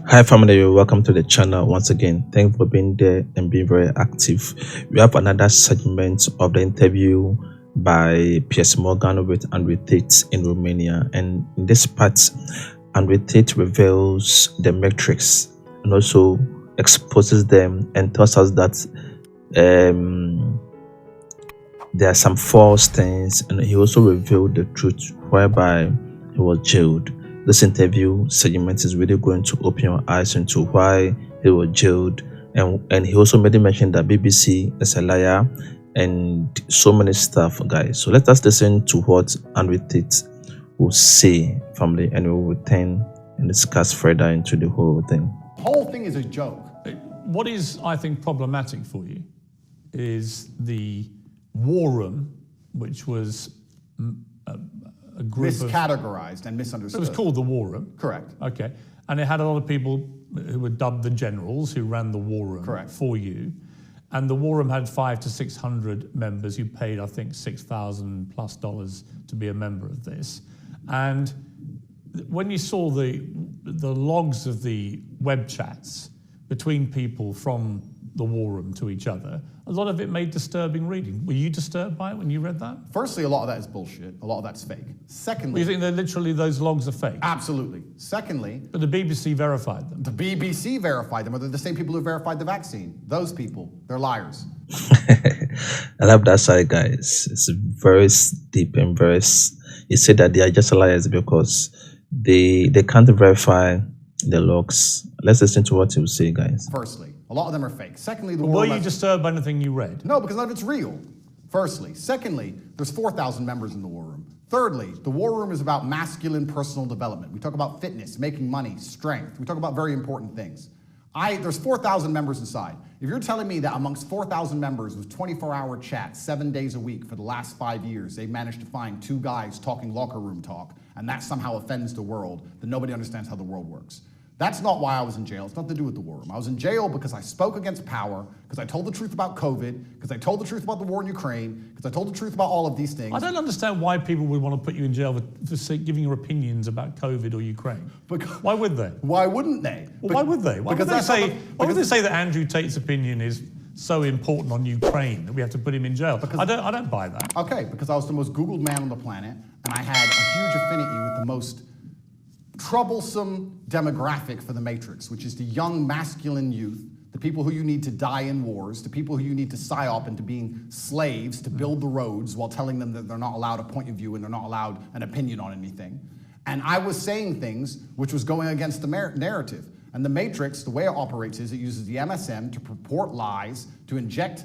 Hi family, welcome to the channel once again. Thank you for being there and being very active. We have another segment of the interview by Piers Morgan with Andrew Tate in Romania, and in this part Andrew Tate reveals the metrics and also exposes them and tells us that there are some false things, and he also revealed the truth whereby he was jailed. This interview segment is really going to open your eyes into why he was jailed, and he also made a mention that BBC is a liar and so many stuff, guys. So let us listen to what Andrew Tate will say, family, and we will return and discuss further into the whole thing. The whole thing is a joke. What is, I think, problematic for you is the war room, which was a group miscategorized and misunderstood. It was called the war room. Correct. Okay. And it had a lot of people who were dubbed the generals who ran the war room. Correct. For you. And the war room had 500 to 600 members who paid, I think, $6,000+ to be a member of this. And when you saw the logs of the web chats between people from the war room to each other, a lot of it made disturbing reading. Were you disturbed by it when you read that? Firstly, a lot of that is bullshit. A lot of that's fake. Secondly... You think that literally those logs are fake? Absolutely. Secondly... But the BBC verified them. The BBC verified them, or they're the same people who verified the vaccine. Those people, they're liars. I love that side, guys. It's very deep and very... You say that they are just liars because they can't verify the logs. Let's listen to what you say, guys. Firstly, a lot of them are fake. Secondly, were you disturbed by anything you read? No, because none of it's real. Firstly. Secondly, there's 4,000 members in the war room. Thirdly, the war room is about masculine personal development. We talk about fitness, making money, strength. We talk about very important things. There's 4,000 members inside. If you're telling me that amongst 4,000 members with 24-hour chats 7 days a week for the last 5 years, they managed to find 2 guys talking locker room talk, and that somehow offends the world, then nobody understands how the world works. That's not why I was in jail. It's nothing to do with the war room. I was in jail because I spoke against power, because I told the truth about COVID, because I told the truth about the war in Ukraine, because I told the truth about all of these things. I don't understand why people would want to put you in jail for giving your opinions about COVID or Ukraine. Why would they? Why wouldn't they? Well, why would they? Why would they say that Andrew Tate's opinion is so important on Ukraine that we have to put him in jail? I don't buy that. Okay, because I was the most Googled man on the planet, and I had a huge affinity with the most troublesome demographic for the Matrix, which is the young masculine youth, the people who you need to die in wars, the people who you need to psyop into being slaves to build the roads while telling them that they're not allowed a point of view and they're not allowed an opinion on anything. And I was saying things which was going against the narrative. And the Matrix, the way it operates is it uses the MSM to purport lies, to inject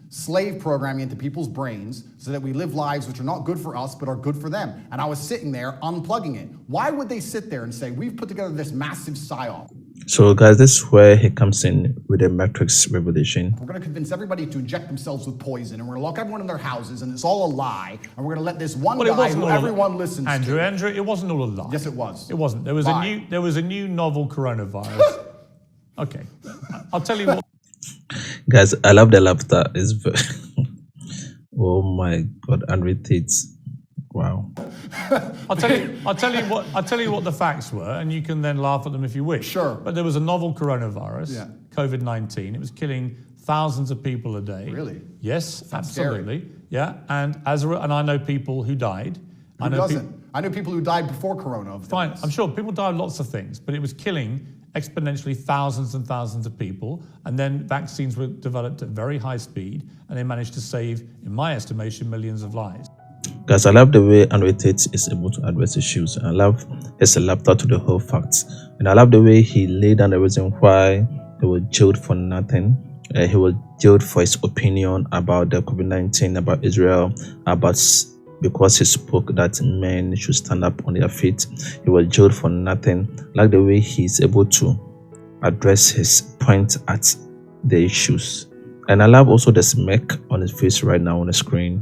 slave programming into people's brains so that we live lives which are not good for us but are good for them. And I was sitting there unplugging it. Why would they sit there and say, we've put together this massive psyop? So guys, this is where he comes in with the Matrix revelation. We're going to convince everybody to inject themselves with poison, and we're going to lock everyone in their houses, and it's all a lie, and we're going to let this one guy who everyone listens to. Andrew, it wasn't all a lie. Yes, it was. It wasn't. There was a new novel coronavirus. Okay, I'll tell you what. Guys, I love the laughter. It's very... Oh my God, Andrew Tate. Wow. I'll tell you what the facts were, and you can then laugh at them if you wish. Sure. But there was a novel coronavirus, COVID-19. It was killing thousands of people a day. Really? Yes, absolutely. Scary. Yeah, and I know people who died. Who doesn't? I know people who died before Corona. Fine, I'm sure people died of lots of things, but it was killing exponentially thousands and thousands of people, and then vaccines were developed at very high speed, and they managed to save, in my estimation, millions of lives. Guys, I love the way Andrew Tate is able to address issues. I love his laughter to the whole facts, and I love the way he laid down the reason why he was jailed for nothing. He was jailed for his opinion about the COVID-19, about Israel, because he spoke that men should stand up on their feet. He was jailed for nothing. Like the way he's able to address his point at the issues. And I love also the smirk on his face right now on the screen.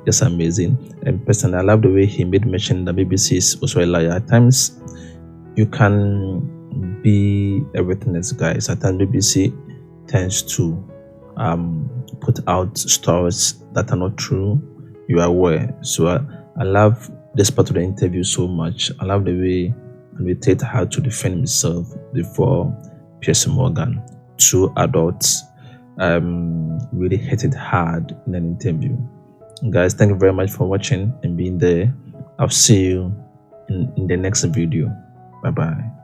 Just amazing. And personally, I love the way he made mention that BBC is also a liar. At times, you can be a witness, guys. At times, BBC tends to put out stories that are not true. You are aware. So I love this part of the interview so much. I love the way Tate had to defend himself, before Pierce Morgan. Two adults really hit it hard in an interview. Guys, thank you very much for watching and being there. I'll see you in the next video. Bye bye.